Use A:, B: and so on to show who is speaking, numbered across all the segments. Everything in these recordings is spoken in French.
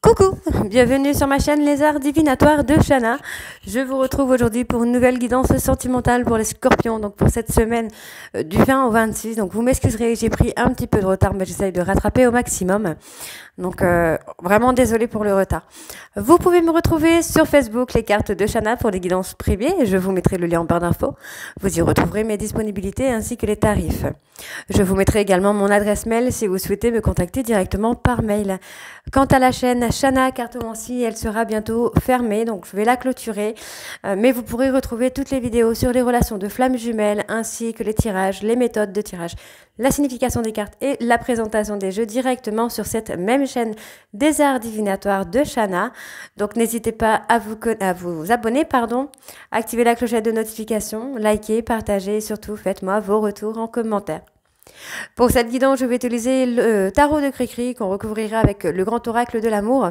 A: Coucou, bienvenue sur ma chaîne Les Arts Divinatoires de Shana. Je vous retrouve aujourd'hui pour une nouvelle guidance sentimentale pour les scorpions, donc pour cette semaine du 20 au 26. Donc vous m'excuserez, j'ai pris un petit peu de retard, mais j'essaye de rattraper au maximum. Donc vraiment désolée pour le retard. Vous pouvez me retrouver sur Facebook, les cartes de Shana pour des guidances privées. Je vous mettrai le lien en barre d'infos. Vous y retrouverez mes disponibilités ainsi que les tarifs. Je vous mettrai également mon adresse mail si vous souhaitez me contacter directement par mail. Quant à la chaîne Shana Cartomancie, elle sera bientôt fermée, donc je vais la clôturer. Mais vous pourrez retrouver toutes les vidéos sur les relations de flammes jumelles, ainsi que les tirages, les méthodes de tirage, la signification des cartes et la présentation des jeux directement sur cette même chaîne des arts divinatoires de Shana. Donc n'hésitez pas à vous abonner, activez la clochette de notification, likez, partagez et surtout faites-moi vos retours en commentaire. Pour cette guidance, je vais utiliser le tarot de Cricri qu'on recouvrira avec le grand oracle de l'amour.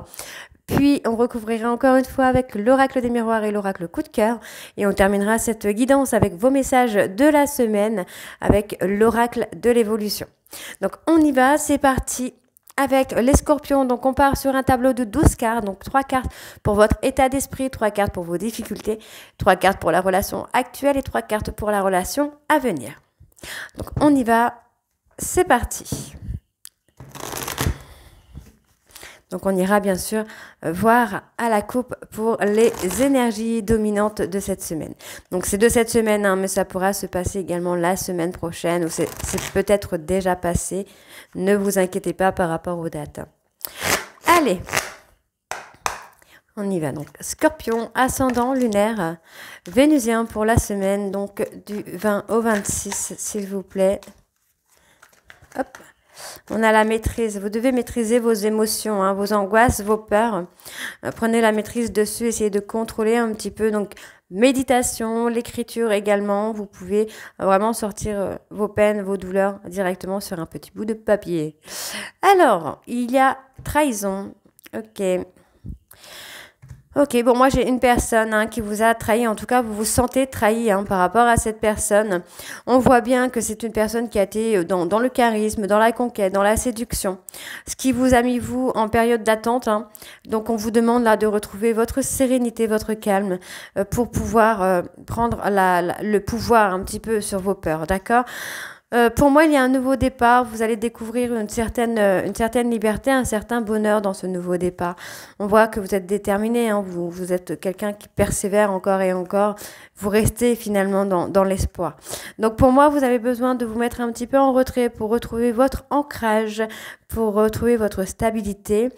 A: Puis on recouvrira encore une fois avec l'oracle des miroirs et l'oracle coup de cœur. Et on terminera cette guidance avec vos messages de la semaine avec l'oracle de l'évolution. Donc on y va, c'est parti avec les scorpions. Donc on part sur un tableau de 12 cartes. Donc 3 cartes pour votre état d'esprit, 3 cartes pour vos difficultés, 3 cartes pour la relation actuelle et 3 cartes pour la relation à venir. Donc on y va. C'est parti. Donc on ira bien sûr voir à la coupe pour les énergies dominantes de cette semaine. Donc c'est de cette semaine, hein, mais ça pourra se passer également la semaine prochaine, ou c'est peut-être déjà passé. Ne vous inquiétez pas par rapport aux dates. Allez, on y va. Donc Scorpion, ascendant lunaire, vénusien pour la semaine, donc du 20 au 26, s'il vous plaît. Hop. On a la maîtrise. Vous devez maîtriser vos émotions, hein, vos angoisses, vos peurs. Prenez la maîtrise dessus, essayez de contrôler un petit peu. Donc, méditation, l'écriture également. Vous pouvez vraiment sortir vos peines, vos douleurs directement sur un petit bout de papier. Alors, il y a trahison. Ok. Ok, bon, moi j'ai une personne qui vous a trahi, en tout cas vous vous sentez trahi par rapport à cette personne. On voit bien que c'est une personne qui a été dans le charisme, dans la conquête, dans la séduction, ce qui vous a mis vous en période d'attente. Donc on vous demande là de retrouver votre sérénité, votre calme pour pouvoir prendre le pouvoir un petit peu sur vos peurs, d'accord ? Pour moi, il y a un nouveau départ. Vous allez découvrir une certaine liberté, un certain bonheur dans ce nouveau départ. On voit que vous êtes déterminé, vous êtes quelqu'un qui persévère encore et encore. Vous restez finalement dans l'espoir. Donc pour moi, vous avez besoin de vous mettre un petit peu en retrait pour retrouver votre ancrage, pour retrouver votre stabilité,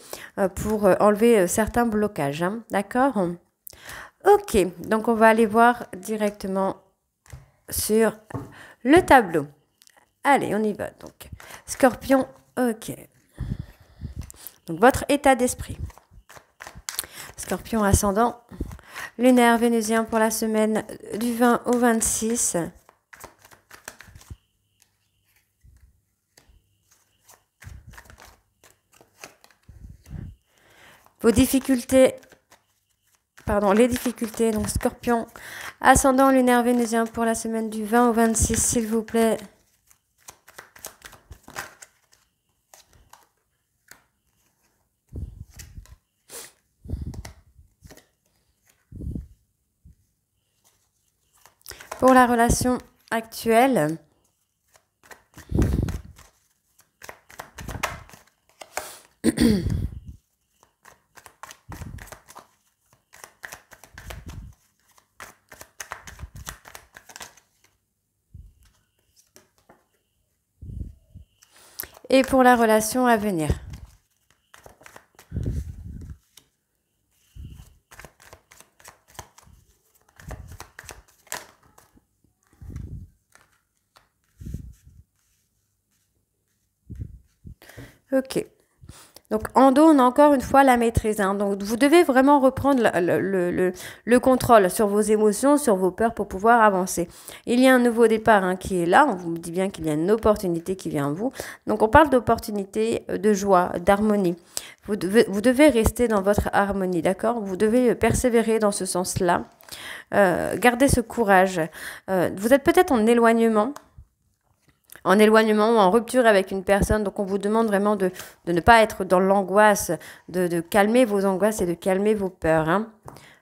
A: pour enlever certains blocages. D'accord ? Ok, donc on va aller voir directement sur le tableau. Allez, on y va. Donc, Scorpion, ok. Donc, votre état d'esprit. Scorpion ascendant, lunaire vénusien pour la semaine du 20 au 26. Vos difficultés, les difficultés, donc Scorpion ascendant, lunaire vénusien pour la semaine du 20 au 26, s'il vous plaît. Pour la relation actuelle, et pour la relation à venir. Ok. Donc en dos, on a encore une fois la maîtrise. Donc vous devez vraiment reprendre le contrôle sur vos émotions, sur vos peurs pour pouvoir avancer. Il y a un nouveau départ qui est là. On vous dit bien qu'il y a une opportunité qui vient à vous. Donc on parle d'opportunité, de joie, d'harmonie. Vous devez rester dans votre harmonie, d'accord ? Vous devez persévérer dans ce sens-là. Gardez ce courage. Vous êtes peut-être en éloignement. en éloignement ou en rupture avec une personne. Donc, on vous demande vraiment de ne pas être dans l'angoisse, de calmer vos angoisses et de calmer vos peurs. Hein.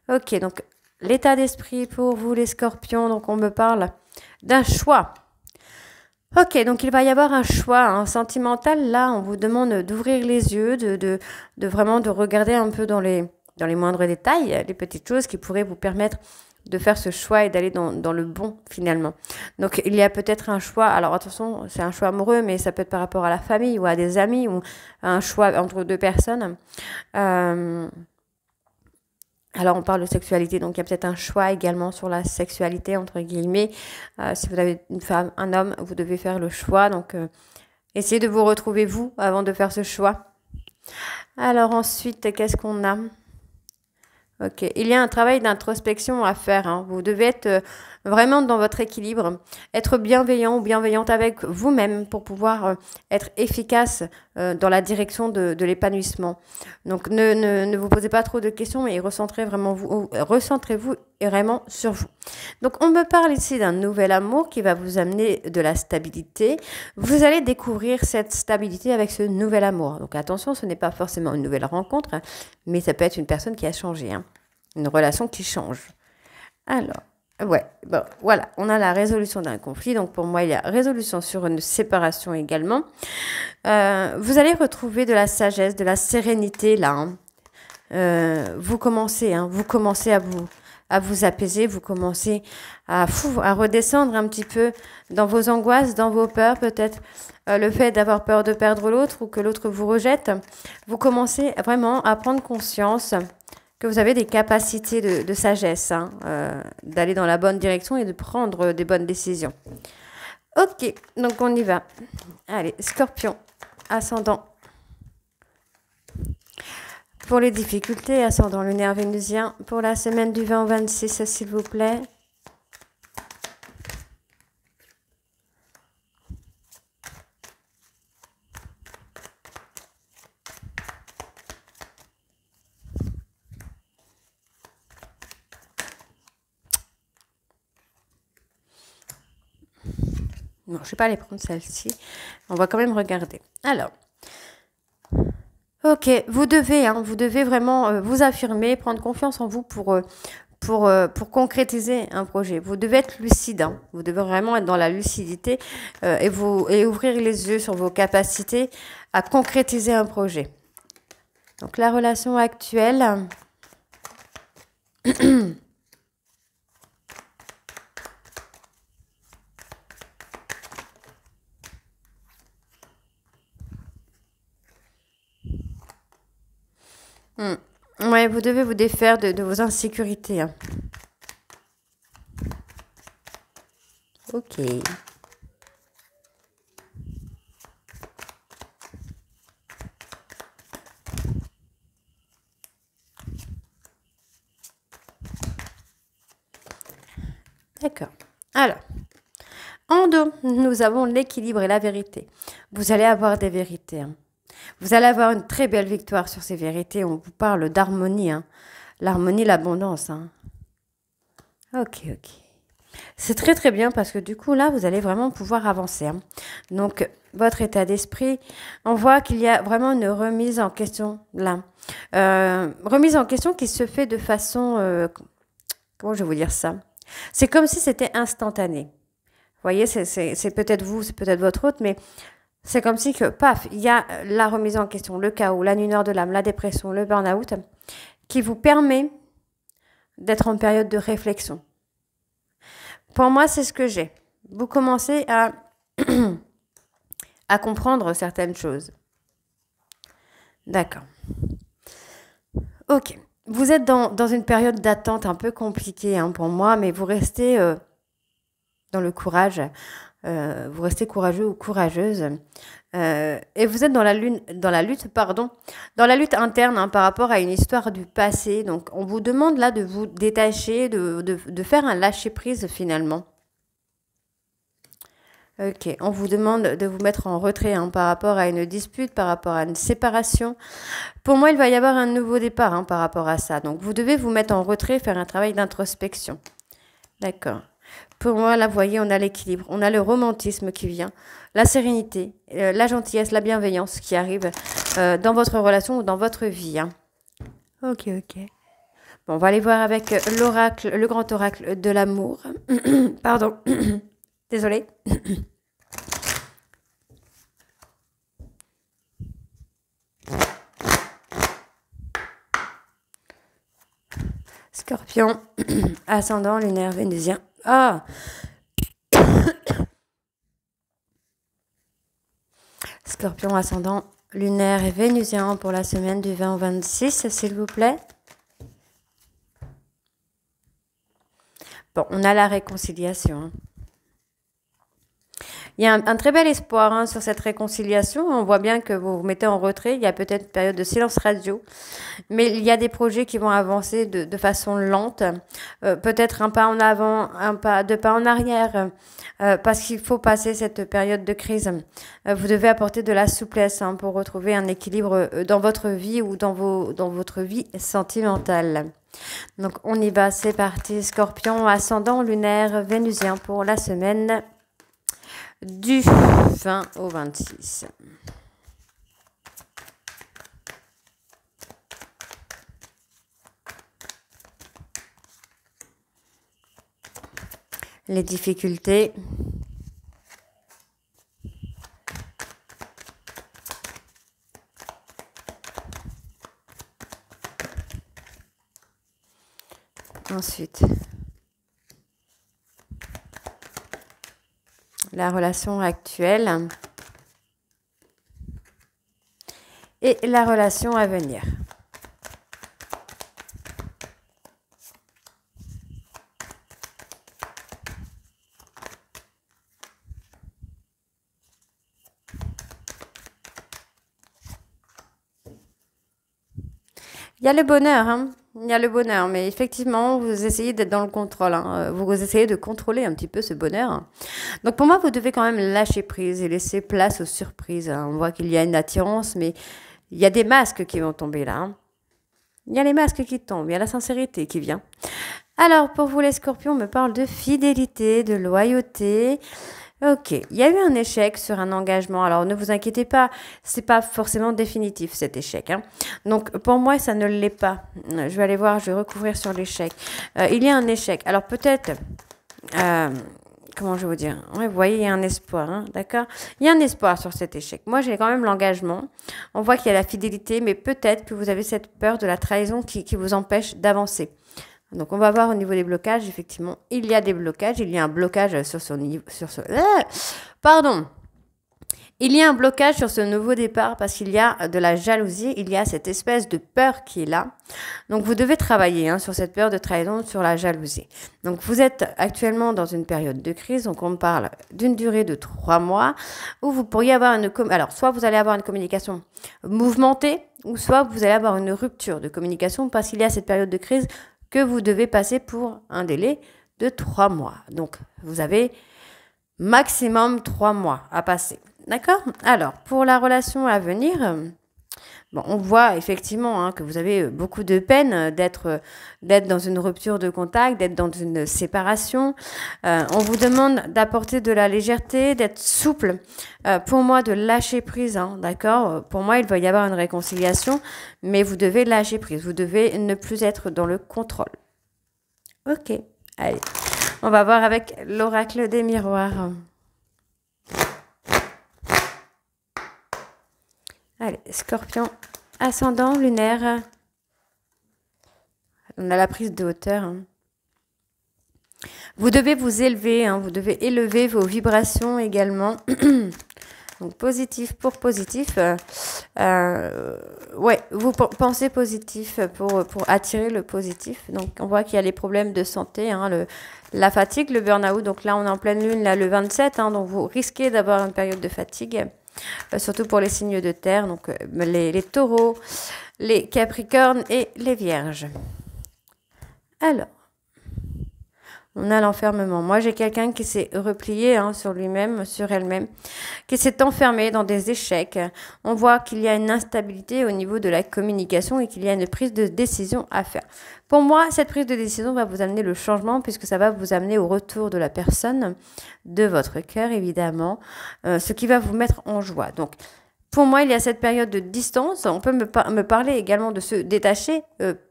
A: Ok, donc l'état d'esprit pour vous, les scorpions. Donc, on me parle d'un choix. Ok, donc il va y avoir un choix sentimental. Là, on vous demande d'ouvrir les yeux, de vraiment de regarder un peu dans les moindres détails, les petites choses qui pourraient vous permettre de faire ce choix et d'aller dans le bon finalement. Donc il y a peut-être un choix, alors attention, c'est un choix amoureux, mais ça peut être par rapport à la famille ou à des amis ou un choix entre deux personnes. Alors on parle de sexualité, donc il y a peut-être un choix également sur la sexualité, entre guillemets. Si vous avez une femme, un homme, vous devez faire le choix. Donc essayez de vous retrouver vous avant de faire ce choix. Alors ensuite, qu'est-ce qu'on a ? Ok, il y a un travail d'introspection à faire. Hein. Vous devez être vraiment dans votre équilibre, être bienveillant ou bienveillante avec vous-même pour pouvoir être efficace dans la direction de l'épanouissement. Donc ne vous posez pas trop de questions, mais recentrez-vous vraiment sur vous. Donc on me parle ici d'un nouvel amour qui va vous amener de la stabilité. Vous allez découvrir cette stabilité avec ce nouvel amour. Donc attention, ce n'est pas forcément une nouvelle rencontre, hein, mais ça peut être une personne qui a changé, hein, une relation qui change. Alors, ouais, bon, voilà, on a la résolution d'un conflit. Donc pour moi, il y a résolution sur une séparation également. Vous allez retrouver de la sagesse, de la sérénité là. Hein. Vous commencez à vous apaiser, vous commencez à redescendre un petit peu dans vos angoisses, dans vos peurs, peut-être le fait d'avoir peur de perdre l'autre ou que l'autre vous rejette. Vous commencez vraiment à prendre conscience que vous avez des capacités de sagesse, hein, d'aller dans la bonne direction et de prendre des bonnes décisions. Ok, donc on y va. Allez, Scorpion, ascendant. Pour les difficultés, ascendant lunaire vénusien, pour la semaine du 20 au 26, s'il vous plaît. Non, je ne vais pas aller prendre celle-ci. On va quand même regarder. Alors, ok, vous devez vraiment vous affirmer, prendre confiance en vous pour concrétiser un projet. Vous devez être lucide. Hein. Vous devez vraiment être dans la lucidité et ouvrir les yeux sur vos capacités à concrétiser un projet. Donc, la relation actuelle... Ouais, vous devez vous défaire de vos insécurités. Hein. Ok. D'accord. Alors, en dos, nous avons l'équilibre et la vérité. Vous allez avoir des vérités. Hein. Vous allez avoir une très belle victoire sur ces vérités. On vous parle d'harmonie. Hein. L'harmonie, l'abondance. Hein. Ok. C'est très très bien parce que du coup, là, vous allez vraiment pouvoir avancer. Hein. Donc, votre état d'esprit, on voit qu'il y a vraiment une remise en question là. Remise en question qui se fait de façon... comment je vais vous dire ça? C'est comme si c'était instantané. Vous voyez, c'est peut-être vous, c'est peut-être votre autre, mais c'est comme si que, paf, il y a la remise en question, le chaos, la nuit noire de l'âme, la dépression, le burn-out, qui vous permet d'être en période de réflexion. Pour moi, c'est ce que j'ai. Vous commencez à comprendre certaines choses. D'accord. Ok. Vous êtes dans une période d'attente un peu compliquée pour moi, mais vous restez dans le courage. Vous restez courageux ou courageuse. Et vous êtes dans la lutte interne par rapport à une histoire du passé. Donc, on vous demande là de vous détacher, de faire un lâcher-prise finalement. Ok, on vous demande de vous mettre en retrait par rapport à une dispute, par rapport à une séparation. Pour moi, il va y avoir un nouveau départ par rapport à ça. Donc, vous devez vous mettre en retrait, faire un travail d'introspection. D'accord. Pour moi, là, vous voyez, on a l'équilibre, on a le romantisme qui vient, la sérénité, la gentillesse, la bienveillance qui arrive dans votre relation ou dans votre vie. Hein. Ok, ok. Bon, on va aller voir avec l'oracle, le grand oracle de l'amour. Pardon. Désolée. Scorpion, ascendant lunaire vénusien. Ah! Scorpion, ascendant lunaire et vénusien pour la semaine du 20 au 26, s'il vous plaît. Bon, on a la réconciliation. Il y a un très bel espoir hein, sur cette réconciliation. On voit bien que vous vous mettez en retrait. Il y a peut-être une période de silence radio. Mais il y a des projets qui vont avancer de façon lente. Peut-être un pas en avant, deux pas en arrière. Parce qu'il faut passer cette période de crise. Vous devez apporter de la souplesse hein, pour retrouver un équilibre dans votre vie ou dans votre vie sentimentale. Donc on y va, c'est parti. Scorpion, ascendant lunaire vénusien pour la semaine du 20 au 26. Les difficultés. Ensuite, la relation actuelle et la relation à venir. Il y a le bonheur, hein. Il y a le bonheur, mais effectivement, vous essayez d'être dans le contrôle. Hein. Vous essayez de contrôler un petit peu ce bonheur. Hein. Donc pour moi, vous devez quand même lâcher prise et laisser place aux surprises. Hein. On voit qu'il y a une attirance, mais il y a des masques qui vont tomber là. Hein. Il y a les masques qui tombent, il y a la sincérité qui vient. Alors, pour vous les scorpions, on me parle de fidélité, de loyauté. Ok, il y a eu un échec sur un engagement. Alors ne vous inquiétez pas, c'est pas forcément définitif cet échec. Hein. Donc pour moi, ça ne l'est pas. Je vais aller voir, je vais recouvrir sur l'échec. Il y a un échec. Alors peut-être, comment je vais vous dire? Ouais, vous voyez, il y a un espoir, hein, d'accord? Il y a un espoir sur cet échec. Moi, j'ai quand même l'engagement. On voit qu'il y a la fidélité, mais peut-être que vous avez cette peur de la trahison qui vous empêche d'avancer. Donc, on va voir au niveau des blocages. Effectivement, il y a des blocages. Il y a un blocage sur ce niveau. Pardon. Il y a un blocage sur ce nouveau départ parce qu'il y a de la jalousie. Il y a cette espèce de peur qui est là. Donc, vous devez travailler hein, sur cette peur de trahison, sur la jalousie. Donc, vous êtes actuellement dans une période de crise. Donc, on parle d'une durée de 3 mois où vous pourriez avoir alors, soit vous allez avoir une communication mouvementée ou soit vous allez avoir une rupture de communication parce qu'il y a cette période de crise que vous devez passer pour un délai de 3 mois. Donc, vous avez maximum 3 mois à passer. D'accord? Alors, pour la relation à venir, bon, on voit effectivement hein, que vous avez beaucoup de peine d'être dans une rupture de contact, d'être dans une séparation. On vous demande d'apporter de la légèreté, d'être souple. Pour moi, de lâcher prise, hein, d'accord? Pour moi, il va y avoir une réconciliation, mais vous devez lâcher prise. Vous devez ne plus être dans le contrôle. Ok, allez. On va voir avec l'oracle des miroirs. Allez, Scorpion, ascendant, lunaire. On a la prise de hauteur. Hein. Vous devez vous élever, hein, vous devez élever vos vibrations également. Donc, positif pour positif. Ouais, vous pensez positif pour attirer le positif. Donc, on voit qu'il y a les problèmes de santé, hein, la fatigue, le burn-out. Donc là, on est en pleine lune, là, le 27. Hein, donc, vous risquez d'avoir une période de fatigue. Surtout pour les signes de terre, donc les taureaux, les capricornes et les vierges. Alors, On a l'enfermement. Moi, j'ai quelqu'un qui s'est replié sur lui-même, sur elle-même, qui s'est enfermé dans des échecs. On voit qu'il y a une instabilité au niveau de la communication et qu'il y a une prise de décision à faire. Pour moi, cette prise de décision va vous amener le changement puisque ça va vous amener au retour de la personne, de votre cœur, évidemment, ce qui va vous mettre en joie. Donc, pour moi, il y a cette période de distance. On peut me parler également de se détacher,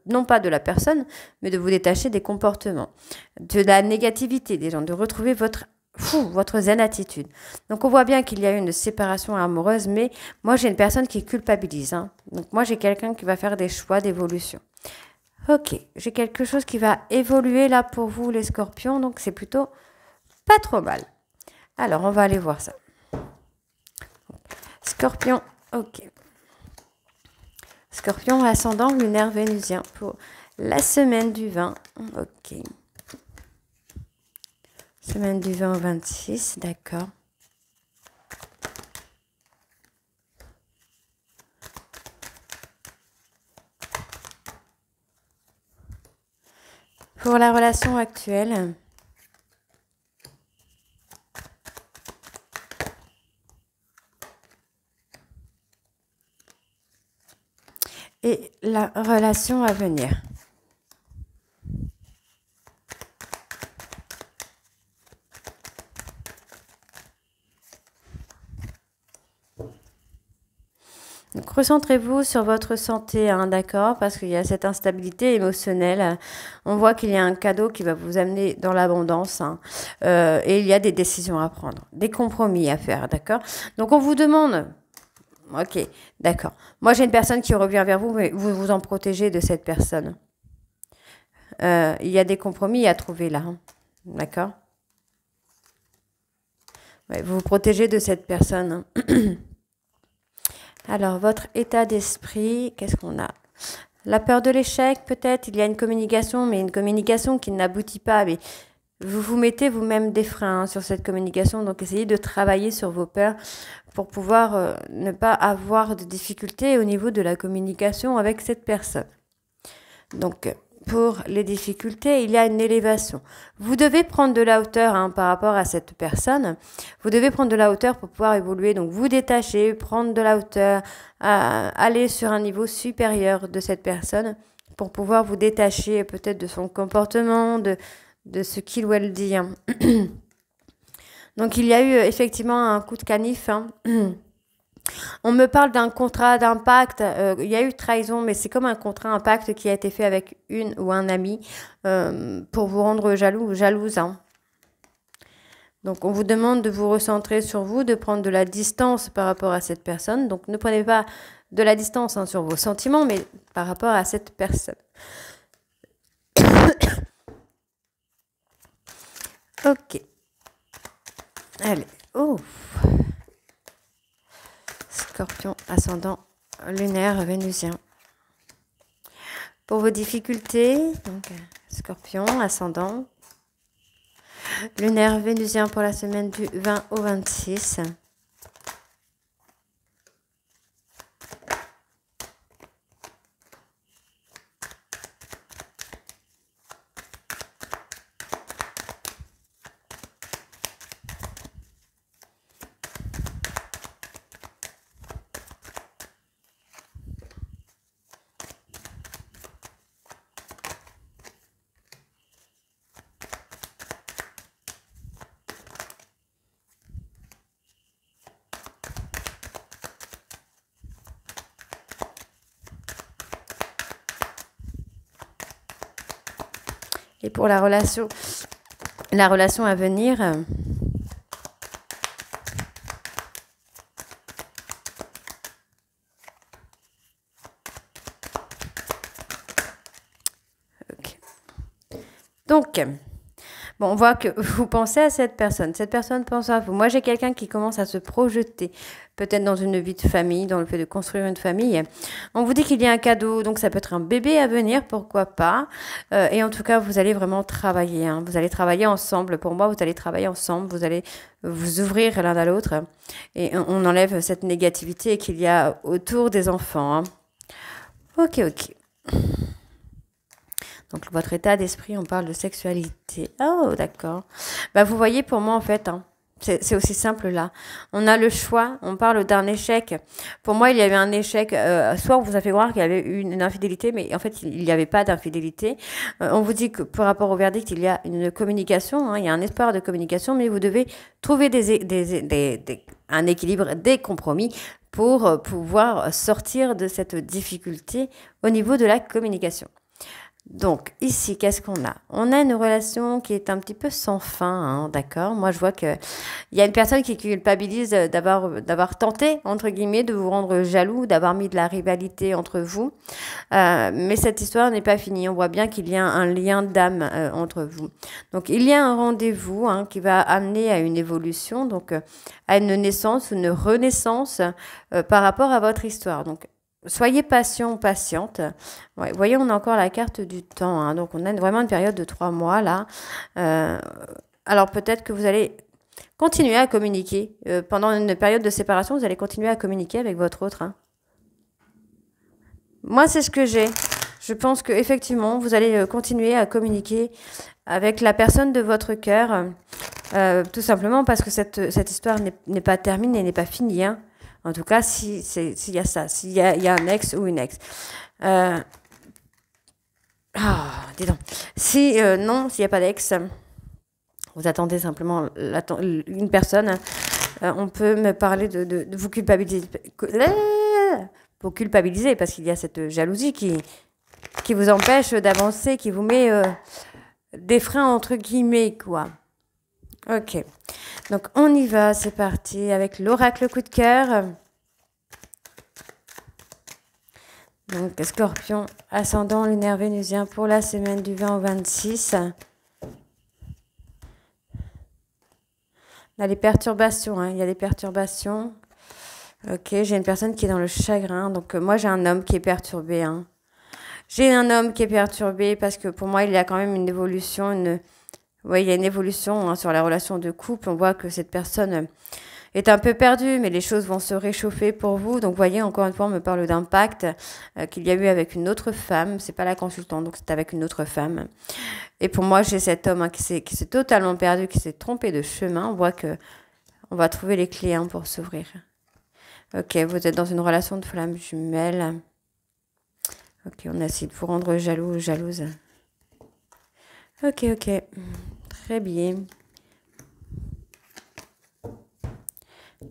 A: non pas de la personne, mais de vous détacher des comportements, de la négativité des gens, de retrouver votre zen attitude. Donc, on voit bien qu'il y a eu une séparation amoureuse, mais moi, j'ai une personne qui culpabilise. Donc, moi, j'ai quelqu'un qui va faire des choix d'évolution. Ok, j'ai quelque chose qui va évoluer là pour vous, les scorpions, donc c'est plutôt pas trop mal. Alors, on va aller voir ça. Scorpion, ok. Scorpion, ascendant lunaire vénusien pour la semaine du 20. Ok. Semaine du 20 au 26, d'accord. Pour la relation actuelle, et la relation à venir. Donc, recentrez-vous sur votre santé, d'accord, parce qu'il y a cette instabilité émotionnelle. On voit qu'il y a un cadeau qui va vous amener dans l'abondance, et il y a des décisions à prendre, des compromis à faire, d'accord. Donc, on vous demande... Ok, d'accord. Moi, j'ai une personne qui revient vers vous, mais vous vous en protégez de cette personne. Il y a des compromis à trouver là, d'accord. Ouais, vous vous protégez de cette personne. Alors, votre état d'esprit, qu'est-ce qu'on a? La peur de l'échec, peut-être. Il y a une communication, mais une communication qui n'aboutit pas. Mais vous vous mettez vous-même des freins sur cette communication. Donc, essayez de travailler sur vos peurs pour pouvoir ne pas avoir de difficultés au niveau de la communication avec cette personne. Donc, pour les difficultés, il y a une élévation. Vous devez prendre de la hauteur par rapport à cette personne. Vous devez prendre de la hauteur pour pouvoir évoluer. Donc, vous détacher, prendre de la hauteur, aller sur un niveau supérieur de cette personne pour pouvoir vous détacher peut-être de son comportement, de ce qu'il ou elle dit. Donc, il y a eu effectivement un coup de canif. On me parle d'un contrat d'impact. Il y a eu trahison, mais c'est comme un contrat impact qui a été fait avec une ou un ami pour vous rendre jaloux ou jalouse. Donc, on vous demande de vous recentrer sur vous, de prendre de la distance par rapport à cette personne. Donc, ne prenez pas de la distance sur vos sentiments, mais par rapport à cette personne. Ok. Allez. Oh. Scorpion, ascendant lunaire vénusien. Pour vos difficultés, donc Scorpion, ascendant lunaire vénusien pour la semaine du 20 au 26. Et pour la relation à venir, okay. Donc, bon, on voit que vous pensez à cette personne pense à vous. Moi, j'ai quelqu'un qui commence à se projeter, peut-être dans une vie de famille, dans le fait de construire une famille. On vous dit qu'il y a un cadeau, donc ça peut être un bébé à venir, pourquoi pas. Et en tout cas, vous allez vraiment travailler. Vous allez travailler ensemble. Pour moi, vous allez travailler ensemble. Vous allez vous ouvrir l'un à l'autre. Et on enlève cette négativité qu'il y a autour des enfants. Ok. Donc, votre état d'esprit, on parle de sexualité. Oh, d'accord. Bah, vous voyez, pour moi, en fait, hein, c'est aussi simple là. On a le choix, on parle d'un échec. Pour moi, il y avait un échec. Soit on vous a fait croire qu'il y avait eu une infidélité, mais en fait, il n'y avait pas d'infidélité. On vous dit que par rapport au verdict, il y a une communication, hein, il y a un espoir de communication, mais vous devez trouver un équilibre, des compromis pour pouvoir sortir de cette difficulté au niveau de la communication. Donc, ici, qu'est-ce qu'on a? On a une relation qui est un petit peu sans fin, hein, d'accord? Moi, je vois que il y a une personne qui culpabilise d'avoir tenté, entre guillemets, de vous rendre jaloux, d'avoir mis de la rivalité entre vous. Mais cette histoire n'est pas finie. On voit bien qu'il y a un lien d'âme entre vous. Donc, il y a un rendez-vous hein, qui va amener à une évolution, donc à une naissance, une renaissance par rapport à votre histoire. Donc, soyez patient, patiente. Ouais, voyez, on a encore la carte du temps. Hein, donc, on a vraiment une période de 3 mois là. Alors, peut-être que vous allez continuer à communiquer. Pendant une période de séparation, vous allez continuer à communiquer avec votre autre. Hein. Moi, c'est ce que j'ai. Je pense que effectivement, vous allez continuer à communiquer avec la personne de votre cœur. Tout simplement parce que cette histoire n'est pas terminée, n'est pas finie. Hein. En tout cas, s'il y a ça, s'il y a un ex ou une ex. Dis donc. Non, s'il n'y a pas d'ex, vous attendez simplement une personne. On peut me parler de vous culpabiliser. Vous culpabiliser parce qu'il y a cette jalousie qui vous empêche d'avancer, qui vous met des freins entre guillemets, quoi. Ok. Donc, on y va, c'est parti avec l'oracle coup de cœur. Donc, Scorpion, ascendant lunaire vénusien pour la semaine du 20 au 26. Il y a des perturbations, hein, il y a des perturbations. Ok, j'ai une personne qui est dans le chagrin. Donc, moi, j'ai un homme qui est perturbé. Hein. J'ai un homme qui est perturbé parce que pour moi, il y a quand même une évolution, oui, il y a une évolution hein, sur la relation de couple. On voit que cette personne est un peu perdue, mais les choses vont se réchauffer pour vous. Donc, vous voyez, encore une fois, on me parle d'un pacte qu'il y a eu avec une autre femme. C'est pas la consultante, donc c'est avec une autre femme. Et pour moi, j'ai cet homme hein, qui s'est totalement perdu, qui s'est trompé de chemin. On voit que on va trouver les clés hein, pour s'ouvrir. Ok, vous êtes dans une relation de flamme jumelle. Ok, on a essayé de vous rendre jaloux ou jalouse. Ok. Très bien.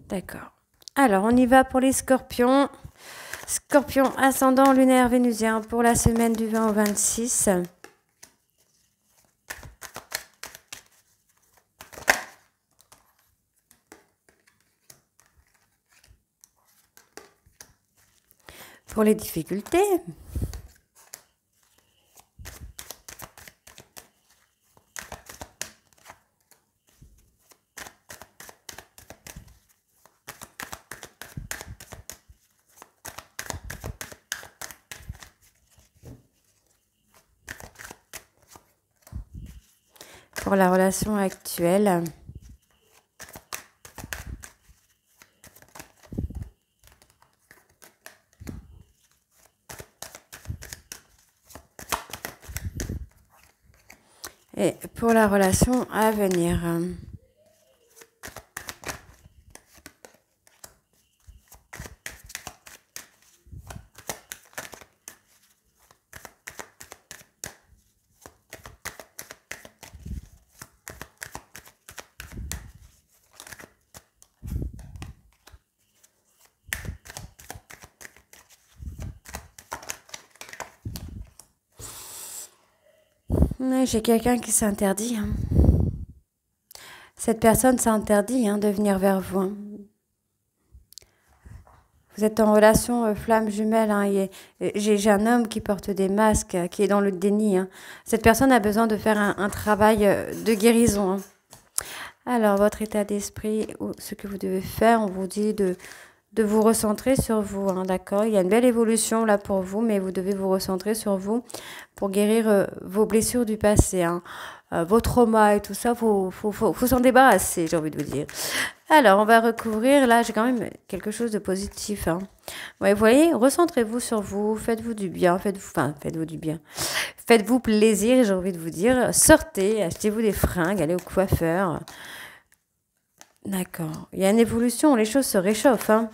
A: D'accord. Alors, on y va pour les scorpions. Scorpion ascendant lunaire vénusien pour la semaine du 20 au 26. Pour les difficultés. Pour la relation actuelle. Et pour la relation à venir. J'ai quelqu'un qui s'interdit. Hein. Cette personne s'interdit hein, de venir vers vous. Hein. Vous êtes en relation flamme jumelle. Hein, j'ai un homme qui porte des masques, qui est dans le déni. Hein. Cette personne a besoin de faire un travail de guérison. Hein. Alors, votre état d'esprit, ou ce que vous devez faire, on vous dit de de vous recentrer sur vous, hein, d'accord? Il y a une belle évolution là pour vous, mais vous devez vous recentrer sur vous pour guérir vos blessures du passé, hein. Vos traumas et tout ça, faut s'en débarrasser, j'ai envie de vous dire. Alors, on va recouvrir, là, j'ai quand même quelque chose de positif, hein. Ouais, vous voyez, recentrez-vous sur vous, faites-vous du bien, faites-vous du bien. Faites-vous plaisir, j'ai envie de vous dire. Sortez, achetez-vous des fringues, allez au coiffeur. D'accord. Il y a une évolution, les choses se réchauffent, hein.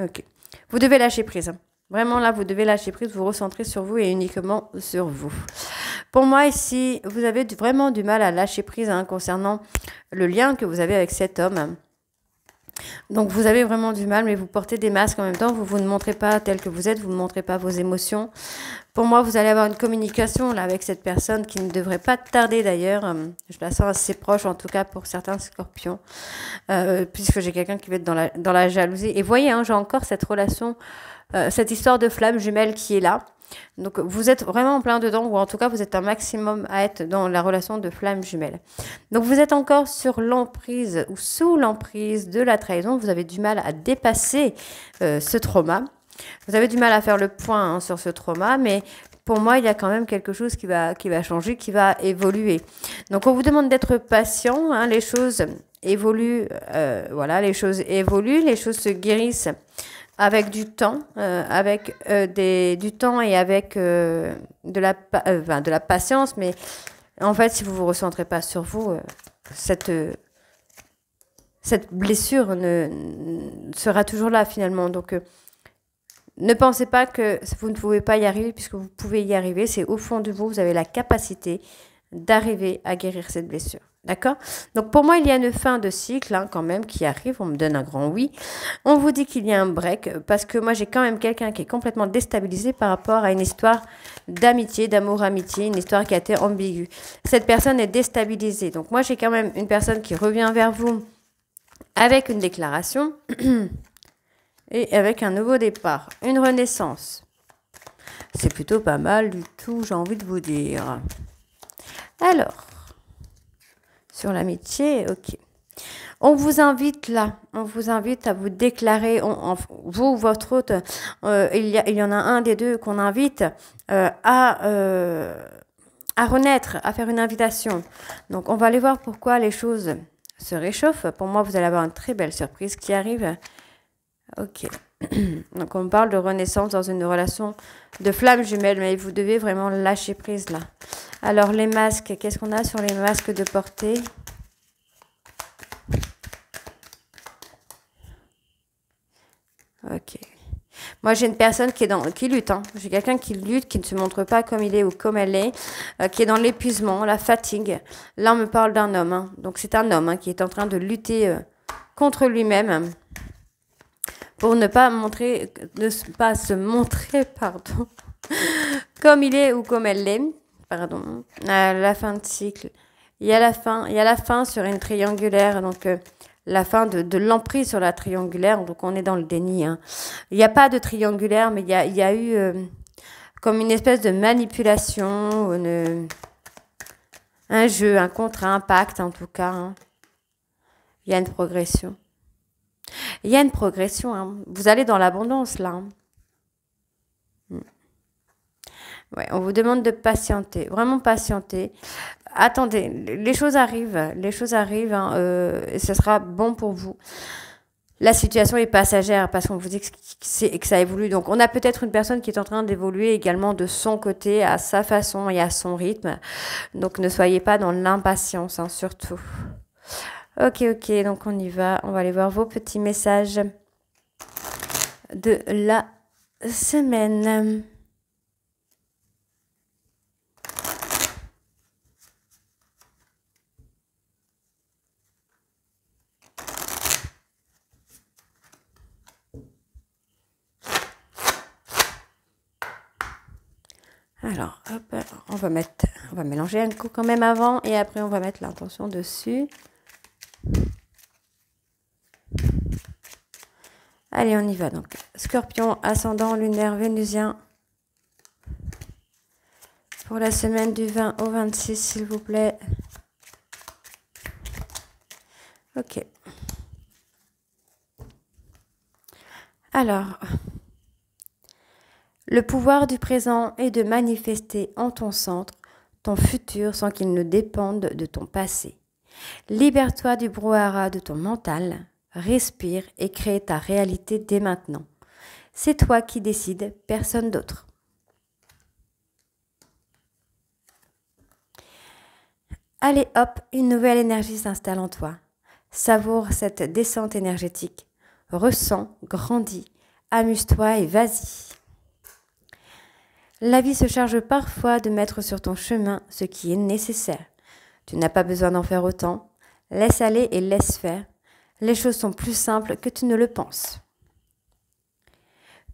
A: Ok. Vous devez lâcher prise, hein. Vraiment, là, vous devez lâcher prise, vous recentrer sur vous et uniquement sur vous. Pour moi, ici, vous avez vraiment du mal à lâcher prise, hein, concernant le lien que vous avez avec cet homme. Donc, vous avez vraiment du mal, mais vous portez des masques en même temps. Vous ne montrez pas tel que vous êtes, vous ne montrez pas vos émotions. Pour moi, vous allez avoir une communication là avec cette personne qui ne devrait pas tarder d'ailleurs. Je la sens assez proche, en tout cas pour certains scorpions, puisque j'ai quelqu'un qui va être dans la jalousie. Et voyez, hein, j'ai encore cette relation, cette histoire de flamme jumelle qui est là. Donc, vous êtes vraiment en plein dedans, ou en tout cas, vous êtes un maximum à être dans la relation de flamme jumelle. Donc, vous êtes encore sur l'emprise ou sous l'emprise de la trahison. Vous avez du mal à dépasser ce trauma. Vous avez du mal à faire le point, hein, sur ce trauma, mais pour moi, il y a quand même quelque chose qui va changer, qui va évoluer. Donc, on vous demande d'être patient, hein, les choses évoluent, voilà, les choses évoluent, les choses se guérissent avec du temps, du temps et avec de la patience, mais en fait, si vous vous recentrez pas sur vous, cette blessure sera toujours là finalement. Donc, ne pensez pas que vous ne pouvez pas y arriver, puisque vous pouvez y arriver. C'est au fond de vous, vous avez la capacité d'arriver à guérir cette blessure. D'accord? Donc pour moi, il y a une fin de cycle, hein, quand même qui arrive. On me donne un grand oui. On vous dit qu'il y a un break, parce que moi, j'ai quand même quelqu'un qui est complètement déstabilisé par rapport à une histoire d'amitié, d'amour-amitié, une histoire qui a été ambiguë. Cette personne est déstabilisée. Donc moi, j'ai quand même une personne qui revient vers vous avec une déclaration et avec un nouveau départ, une renaissance. C'est plutôt pas mal du tout, j'ai envie de vous dire. Alors, sur l'amitié, ok. On vous invite là, on vous invite à vous déclarer, vous ou votre hôte, il y en a un des deux qu'on invite à renaître, à faire une invitation. Donc, on va aller voir pourquoi les choses se réchauffent. Pour moi, vous allez avoir une très belle surprise qui arrive. Ok. Donc, on parle de renaissance dans une relation de flamme jumelle, mais vous devez vraiment lâcher prise là. Alors, les masques, qu'est-ce qu'on a sur les masques de portée? Ok. Moi, j'ai une personne qui lutte, hein. J'ai quelqu'un qui lutte, qui ne se montre pas comme il est ou comme elle est, qui est dans l'épuisement, la fatigue. Là, on me parle d'un homme, hein. Donc, c'est un homme, hein, qui est en train de lutter contre lui-même pour ne pas se montrer, pardon, comme il est ou comme elle l'est. Pardon. À la fin de cycle. Il y a la fin sur une triangulaire, donc la fin de l'emprise sur la triangulaire, donc on est dans le déni, hein. Il n'y a pas de triangulaire, mais il y a eu comme une espèce de manipulation, un jeu, un contrat, un pacte en tout cas, hein. Il y a une progression. Il y a une progression, hein. Vous allez dans l'abondance là, hein. Ouais, on vous demande de patienter, vraiment patienter. Attendez, les choses arrivent, hein, et ce sera bon pour vous. La situation est passagère parce qu'on vous dit que ça évolue. Donc, on a peut-être une personne qui est en train d'évoluer également de son côté, à sa façon et à son rythme. Donc, ne soyez pas dans l'impatience, hein, surtout. Ok, donc on y va. On va aller voir vos petits messages de la semaine. Alors, hop, on va mélanger un coup quand même avant et après on va mettre l'intention dessus. Allez, on y va donc. Scorpion, ascendant lunaire vénusien. Pour la semaine du 20 au 26, s'il vous plaît. Ok. Alors, le pouvoir du présent est de manifester en ton centre ton futur sans qu'il ne dépende de ton passé. Libère-toi du brouhaha de ton mental, respire et crée ta réalité dès maintenant. C'est toi qui décides, personne d'autre. Allez hop, une nouvelle énergie s'installe en toi. Savoure cette descente énergétique. Ressens, grandis, amuse-toi et vas-y. La vie se charge parfois de mettre sur ton chemin ce qui est nécessaire. Tu n'as pas besoin d'en faire autant. Laisse aller et laisse faire. Les choses sont plus simples que tu ne le penses.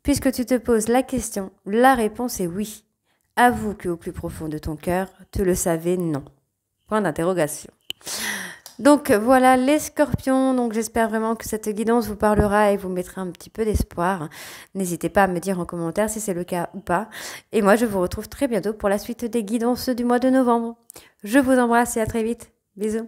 A: Puisque tu te poses la question, la réponse est oui. Avoue qu'au plus profond de ton cœur, tu le savais non. Point d'interrogation. Donc voilà les scorpions, donc j'espère vraiment que cette guidance vous parlera et vous mettra un petit peu d'espoir. N'hésitez pas à me dire en commentaire si c'est le cas ou pas. Et moi je vous retrouve très bientôt pour la suite des guidances du mois de novembre. Je vous embrasse et à très vite. Bisous.